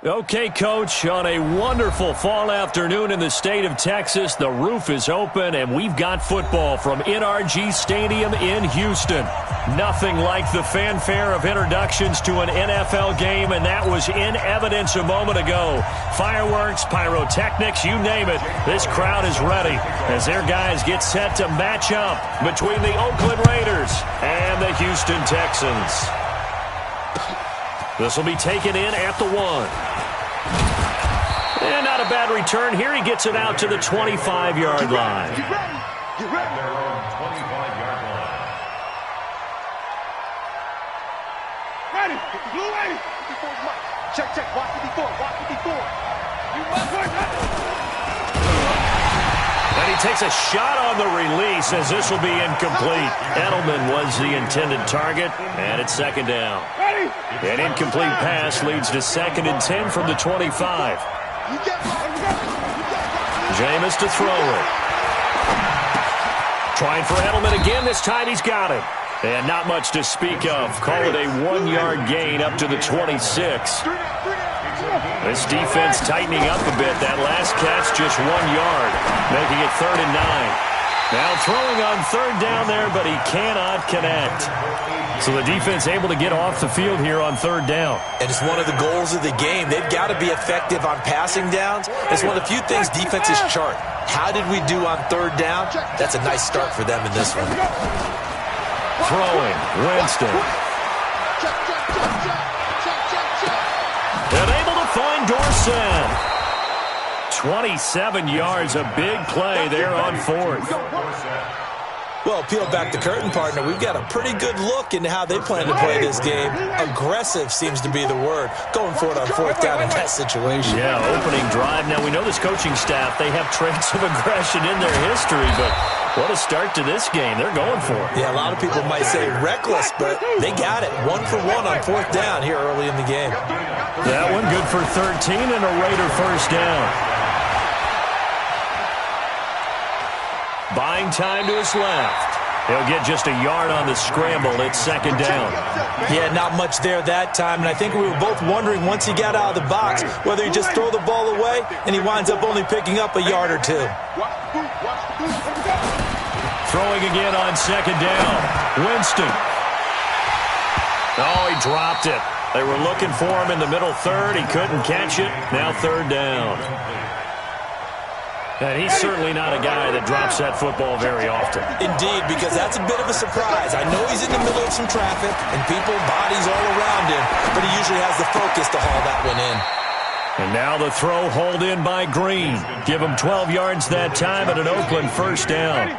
Okay, Coach, on a wonderful fall afternoon in the state of Texas, the roof is open, and we've got football from NRG Stadium in Houston. Nothing like the fanfare of introductions to an NFL game, and that was in evidence a moment ago. Fireworks, pyrotechnics, you name it. This crowd is ready as their guys get set to match up between the Oakland Raiders and the Houston Texans. This will be taken in at the 1. And not a bad return. Here he gets it out to the 25-yard line. Get ready. Their own 25-yard line. Ready. Blue ready. Check. Watch it before. You must work. And he takes a shot on the release as this will be incomplete. Edelman was the intended target, and it's second down. Ready. An incomplete pass leads to 2nd and 10 from the 25. Jameis to throw it. Trying for Edelman again. This time he's got it. And not much to speak of. Call it a 1-yard gain up to the 26. This defense tightening up a bit. That last catch just 1 yard, making it 3rd and 9. Now throwing on 3rd down there, but he cannot connect. So the defense able to get off the field here on 3rd down. And it's one of the goals of the game. They've got to be effective on passing downs. It's one of the few things defenses chart. How did we do on 3rd down? That's a nice start for them in this one. Throwing, Winston. And able to find Dorsett. 27 yards, a big play there on 4th. Well, peel back the curtain, partner. We've got a pretty good look into how they plan to play this game. Aggressive seems to be the word. Going for it on 4th down in that situation. Yeah, opening drive. Now, we know this coaching staff, they have traits of aggression in their history, but what a start to this game. They're going for it. Yeah, a lot of people might say reckless, but they got it. 1 for 1 on 4th down here early in the game. That one good for 13 and a Raider first down. Buying time to his left. He'll get just a yard on the scramble. It's 2nd down. Yeah, not much there that time, and I think we were both wondering once he got out of the box whether he just throw the ball away, and he winds up only picking up a yard or 2. Throwing again on 2nd down. Winston. Oh, he dropped it. They were looking for him in the middle 3rd. He couldn't catch it. Now 3rd down. And he's certainly not a guy that drops that football very often. Indeed, because that's a bit of a surprise. I know he's in the middle of some traffic and people, bodies all around him, but he usually has the focus to haul that one in. And now the throw hauled in by Green. Give him 12 yards that time at an Oakland first down.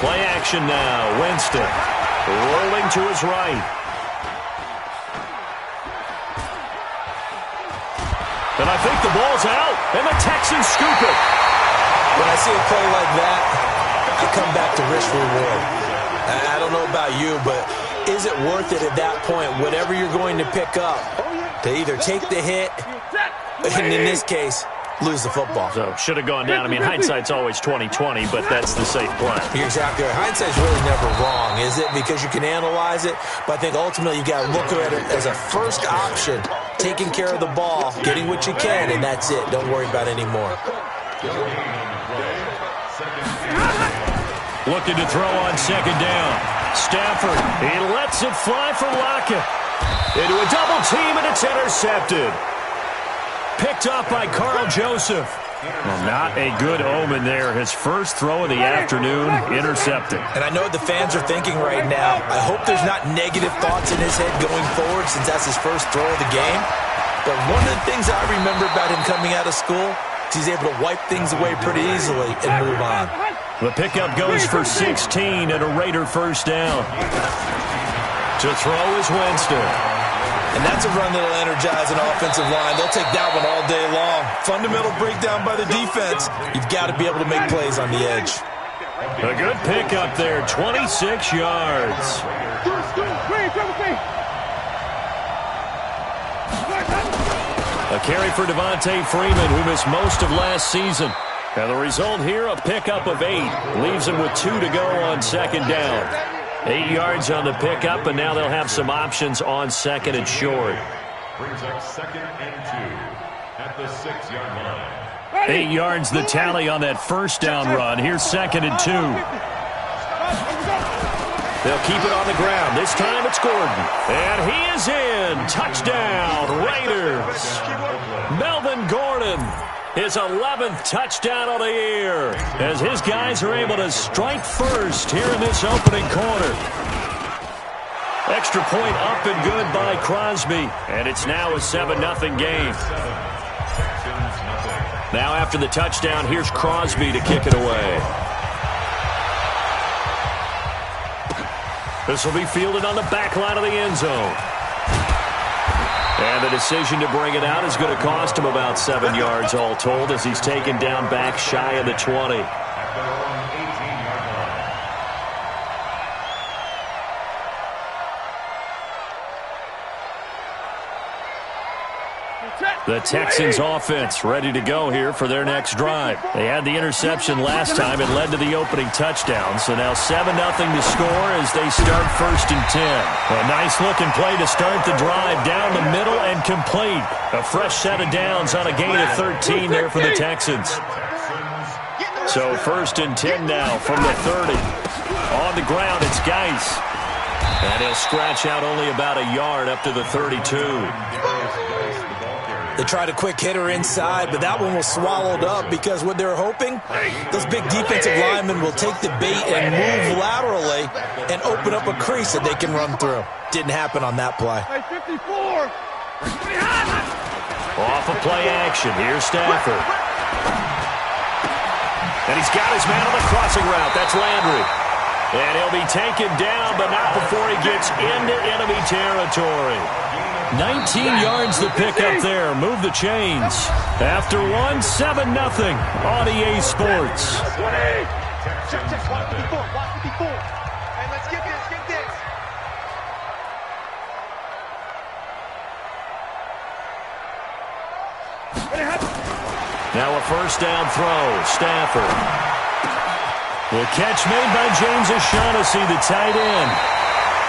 Play action now. Winston rolling to his right. And I think the ball's out, and the Texans scoop it. When I see a play like that, I come back to risk reward. I don't know about you, but is it worth it at that point, whatever you're going to pick up, to either take the hit, and in this case, lose the football? So, should have gone down. I mean, hindsight's always 20/20, but that's the safe play. You're exactly right. Hindsight's really never wrong, is it? Because you can analyze it, but I think ultimately you got to look at it as a first option, taking care of the ball, getting what you can, and that's it. Don't worry about any more. Looking to throw on 2nd down. Stafford, he lets it fly for Lockett. Into a double team, and it's intercepted. Picked up by Carl Joseph. Well, not a good omen there. His first throw of the afternoon, intercepted. And I know what the fans are thinking right now. I hope there's not negative thoughts in his head going forward since that's his first throw of the game. But one of the things I remember about him coming out of school is he's able to wipe things away pretty easily and move on. The pickup goes for 16 and a Raider first down. To throw is Winston. And that's a run that'll energize an offensive line. They'll take that one all day long. Fundamental breakdown by the defense. You've got to be able to make plays on the edge. A good pickup there, 26 yards. A carry for Devontae Freeman, who missed most of last season. And the result here, a pickup of 8. Leaves them with 2 to go on second down. 8 yards on the pickup, and now they'll have some options on second and short. Brings up 2nd and 2 at the 6-yard line. 8 yards the tally on that first down run. Here's 2nd and 2. They'll keep it on the ground. This time it's Gordon. And he is in. Touchdown, Raiders. Melvin Gordon, his 11th touchdown of the year, as his guys are able to strike first here in this opening quarter. Extra point up and good by Crosby, and it's now a 7-0 game. Now after the touchdown, here's Crosby to kick it away. This will be fielded on the back line of the end zone. And the decision to bring it out is going to cost him about 7 yards all told, as he's taken down back shy of the 20. The Texans offense ready to go here for their next drive. They had the interception last time. It led to the opening touchdown. So now 7-0 to score as they start 1st and 10. A nice looking play to start the drive down the middle and complete. A fresh set of downs on a gain of 13 there for the Texans. So 1st and 10 now from the 30. On the ground, it's Geis. And he'll scratch out only about a yard up to the 32. They tried a quick hitter inside, but that one was swallowed up because what they're hoping, those big defensive linemen will take the bait and move laterally and open up a crease that they can run through. Didn't happen on that play. Hey, 54. Off of play action. Here's Stafford. And he's got his man on the crossing route. That's Landry. And he'll be taken down, but not before he gets into enemy territory. 19 yards the pickup there. Move the chains. After 7-0 on EA Sports. Check, watch 54. Hey, let's get this. Now a first down throw. Stafford. The catch made by James O'Shaughnessy, the tight end.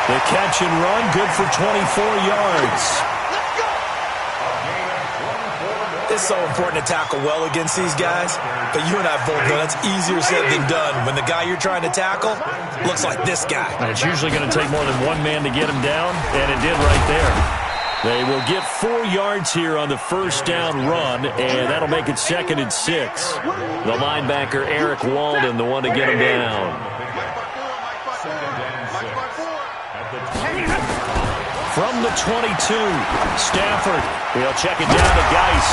The catch and run, good for 24 yards. It's so important to tackle well against these guys, but you and I both know that's easier said than done when the guy you're trying to tackle looks like this guy. And it's usually going to take more than one man to get him down, and it did right there. They will get 4 yards here on the first down run, and that'll make it 2nd and 6. The linebacker, Eric Walden, the one to get him down. From the 22, Stafford. He'll check it down to Geis.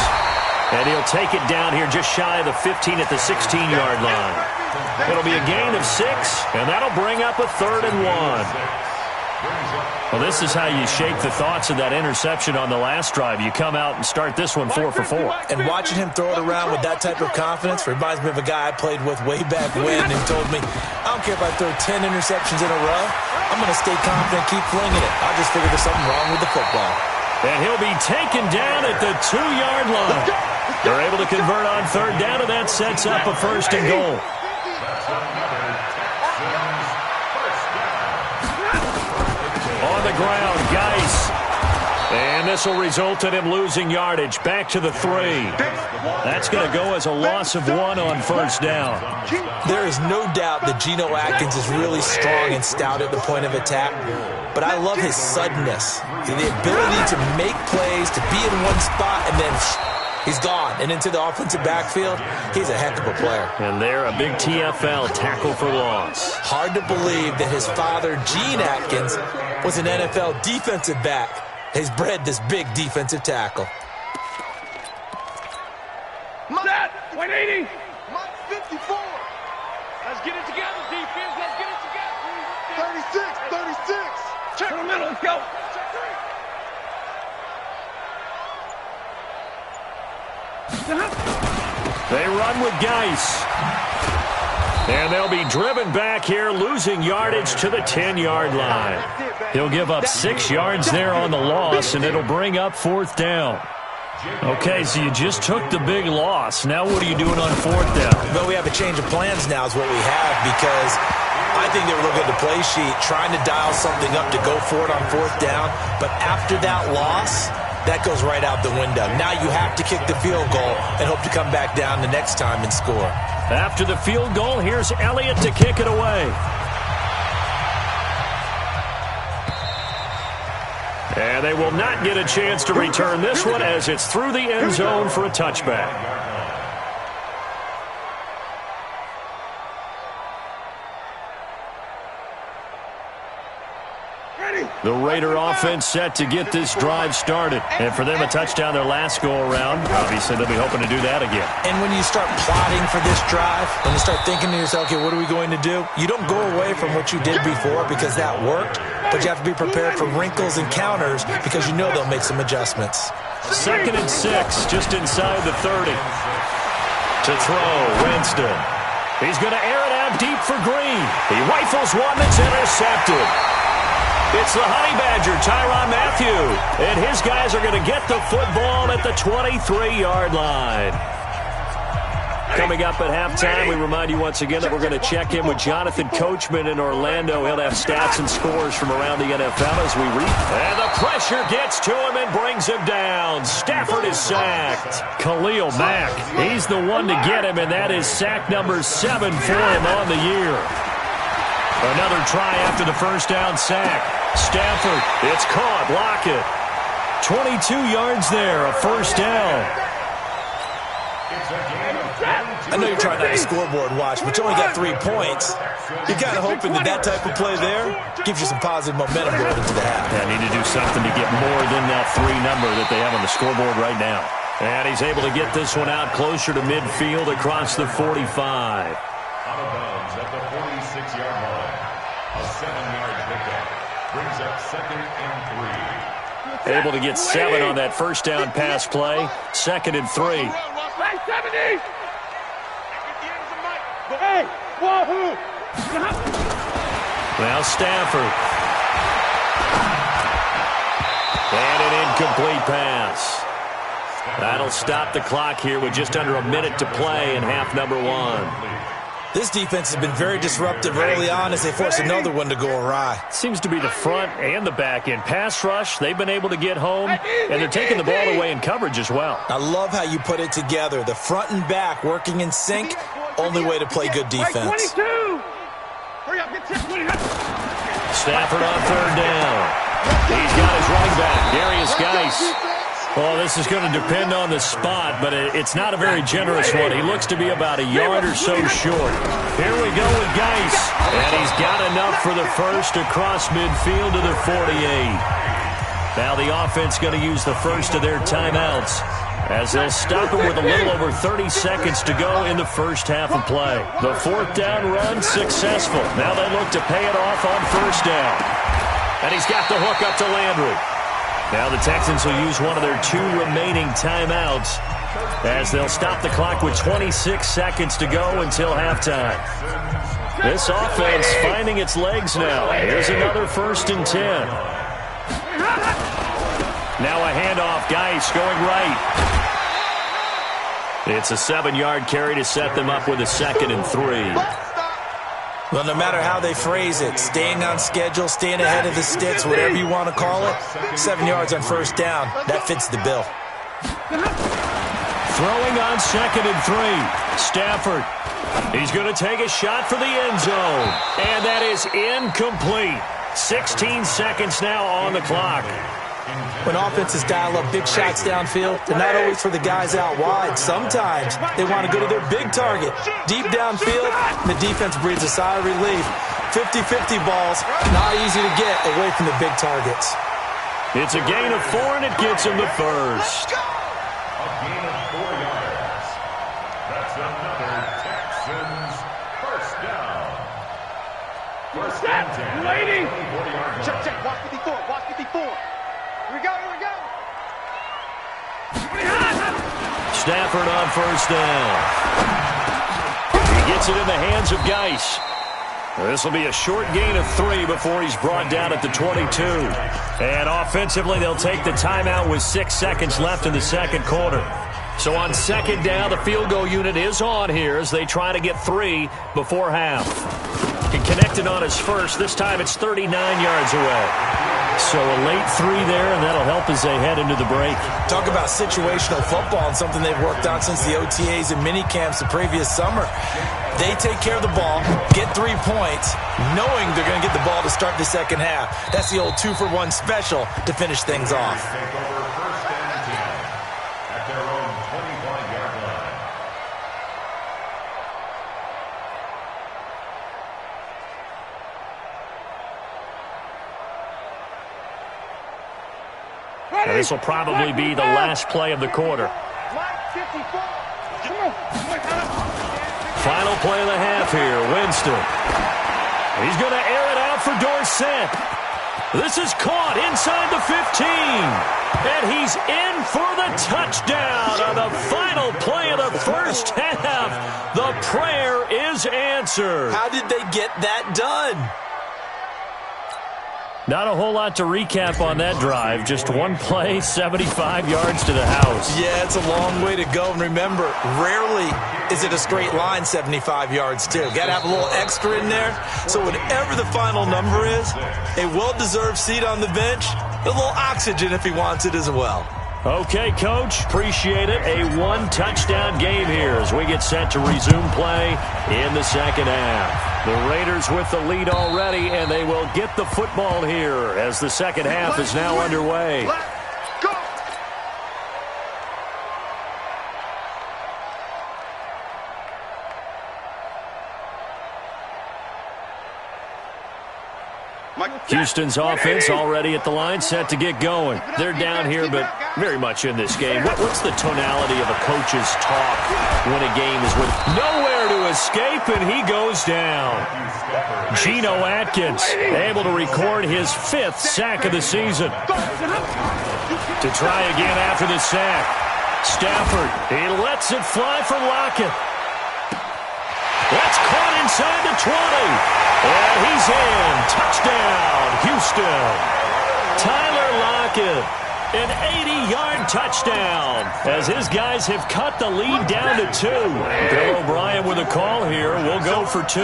And he'll take it down here just shy of the 15 at the 16-yard line. It'll be a gain of 6, and that'll bring up a 3rd and 1. Well, this is how you shake the thoughts of that interception on the last drive. You come out and start this one 4 for 4. And watching him throw it around with that type of confidence reminds me of a guy I played with way back when and told me, I don't care if I throw 10 interceptions in a row. I'm going to stay confident, keep flinging it. I just figured there's something wrong with the football. And he'll be taken down at the 2-yard line. They're able to convert on 3rd down, and that sets up a 1st and goal. On the ground, Geis. And this will result in him losing yardage. Back to the 3. That's going to go as a loss of 1 on 1st down. There is no doubt that Geno Atkins is really strong and stout at the point of attack. But I love his suddenness. The ability to make plays, to be in one spot, and then he's gone. And into the offensive backfield, he's a heck of a player. And there, a big TFL, tackle for loss. Hard to believe that his father, Gene Atkins, was an NFL defensive back. He's bred this big defensive tackle. Set, 180. 54. Let's get it together, defense. Let's get it together. 36. Check in the middle. Let's go. They run with Geis. And they'll be driven back here, losing yardage to the 10-yard line. He'll give up 6 yards there on the loss, and it'll bring up 4th down. Okay, so you just took the big loss. Now what are you doing on fourth down? Well, we have a change of plans now is what we have, because I think they were looking at the play sheet, trying to dial something up to go for it on fourth down. But after that loss, that goes right out the window. Now you have to kick the field goal and hope to come back down the next time and score. After the field goal, here's Elliott to kick it away. And they will not get a chance to return this one as it's through the end zone for a touchback. The Raider offense set to get this drive started. And for them, a touchdown their last go-around. Obviously, they'll be hoping to do that again. And when you start plotting for this drive, when you start thinking to yourself, okay, what are we going to do? You don't go away from what you did before because that worked, but you have to be prepared for wrinkles and counters because you know they'll make some adjustments. 2nd and 6, just inside the 30. To throw, Winston. He's going to air it out deep for Green. He rifles one that's intercepted. It's the Honey Badger, Tyrann Mathieu, and his guys are going to get the football at the 23-yard line. Coming up at halftime, we remind you once again that we're going to check in with Jonathan Coachman in Orlando. He'll have stats and scores from around the NFL as we read. And the pressure gets to him and brings him down. Stafford is sacked. Khalil Mack, he's the one to get him, and that is sack number 7 for him on the year. Another try after the first down sack. Stafford, it's caught. Lockett. 22 yards there, a first down. I know you're trying not to scoreboard watch, but you only got 3 points. You're kind of hoping that that type of play there gives you some positive momentum going into the half. Yeah, need to do something to get more than that 3 number that they have on the scoreboard right now. And he's able to get this one out closer to midfield across the 45. Out of bounds at the 46-yard line. A 7-yard pickup. Brings up 2nd and 3. Able to get 7 on that first down pass play. 2nd and 3. Now Stafford. And an incomplete pass. That'll stop the clock here with just under a minute to play in half number 1. This defense has been very disruptive early on as they force another one to go awry. Seems to be the front and the back end. Pass rush, they've been able to get home, and they're taking the ball away in coverage as well. I love how you put it together. The front and back working in sync, only way to play good defense. Stafford on 3rd down. He's got his running back, Darius Geis. Well, this is going to depend on the spot, but it's not a very generous one. He looks to be about a yard or so short. Here we go with Geis. And he's got enough for the first across midfield to the 48. Now the offense going to use the first of their timeouts as they'll stop him with a little over 30 seconds to go in the first half of play. The 4th down run successful. Now they look to pay it off on 1st down. And he's got the hook up to Landry. Now the Texans will use one of their 2 remaining timeouts as they'll stop the clock with 26 seconds to go until halftime. This offense finding its legs now. Here's another 1st and 10. Now a handoff, Geis going right. It's a 7-yard carry to set them up with a 2nd and 3. Well, no matter how they phrase it, staying on schedule, staying ahead of the sticks, whatever you want to call it, 7 yards on 1st down, that fits the bill. Throwing on 2nd and 3. Stafford. He's going to take a shot for the end zone. And that is incomplete. 16 seconds now on the clock. When offenses dial up big shots downfield, they're not always for the guys out wide. Sometimes they want to go to their big target. Deep downfield, the defense breathes a sigh of relief. 50-50 balls, not easy to get away from the big targets. It's a gain of 4, and it gets him the first. A gain of 4 yards. That's another Texans first down. 1st and 10. Lady. 40-yard line. Check, watch 54, watch 54. Here we go, here we go. Stafford on 1st down. He gets it in the hands of Geis. This will be a short gain of 3 before he's brought down at the 22. And offensively, they'll take the timeout with 6 seconds left in the second quarter. So on second down, the field goal unit is on here as they try to get 3 before half. He connected on his first. This time it's 39 yards away. So a late 3 there, and that'll help as they head into the break. Talk about situational football and something they've worked on since the OTAs and mini camps the previous summer. They take care of the ball, get 3 points, knowing they're going to get the ball to start the second half. That's the old 2-for-1 special to finish things off. Take over first and 10 at their own 25-yard line. And this will probably be the last play of the quarter. Final play of the half here, Winston. He's going to air it out for Dorsett. This is caught inside the 15. And he's in for the touchdown on the final play of the first half. The prayer is answered. How did they get that done? Not a whole lot to recap on that drive. Just one play, 75 yards to the house. Yeah, it's a long way to go. And remember, rarely is it a straight line 75 yards, too. Got to have a little extra in there. So whatever the final number is, a well-deserved seat on the bench, a little oxygen if he wants it as well. Okay, Coach, appreciate it. A 1-touchdown game here as we get set to resume play in the second half. The Raiders with the lead already, and they will get the football here as the second half is now underway. Houston's offense already at the line, set to get going. They're down here, but very much in this game. What's the tonality of a coach's talk when a game is with nowhere to escape, and he goes down? Geno Atkins able to record his 5th sack of the season. To try again after the sack. Stafford, he lets it fly for Lockett. That's caught inside the 20. And he's in. Touchdown, Houston. Tyler Lockett, an 80-yard touchdown as his guys have cut the lead down to 2. Bill O'Brien with a call here. We'll go for 2.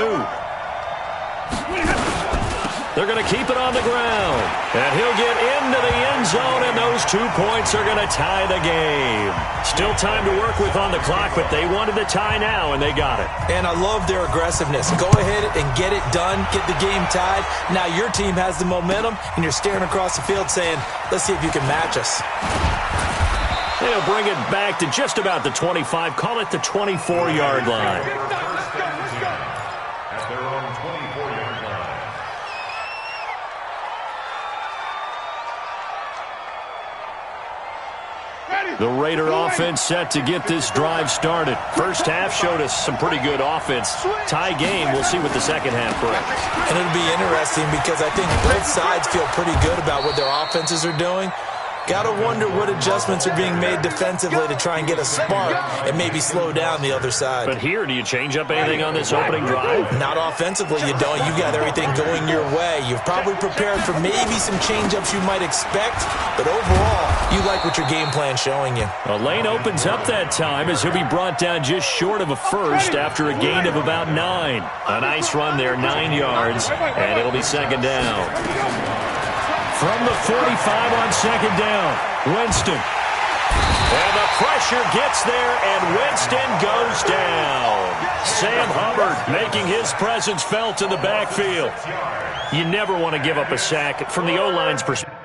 They're going to keep it on the ground. And he'll get into the end zone, and those 2 points are going to tie the game. Still time to work with on the clock, but they wanted the tie now, and they got it. And I love their aggressiveness. Go ahead and get it done, get the game tied. Now your team has the momentum, and you're staring across the field saying, let's see if you can match us. They'll bring it back to just about the 25, call it the 24-yard line. At their own 24-yard line. The Raider offense set to get this drive started. First half showed us some pretty good offense. Tie game, we'll see what the second half brings. And it'll be interesting because I think both sides feel pretty good about what their offenses are doing. Got to wonder what adjustments are being made defensively to try and get a spark and maybe slow down the other side. But here, do you change up anything on this opening drive? Not offensively, you don't. You've got everything going your way. You've probably prepared for maybe some change-ups you might expect, but overall, you like what your game plan's showing you. A lane opens up that time as he'll be brought down just short of a first after a gain of about 9. A nice run there, 9 yards, and it'll be second down. From the 45 on second down, Winston. And the pressure gets there, and Winston goes down. Sam Hubbard making his presence felt in the backfield. You never want to give up a sack from the O-line's perspective.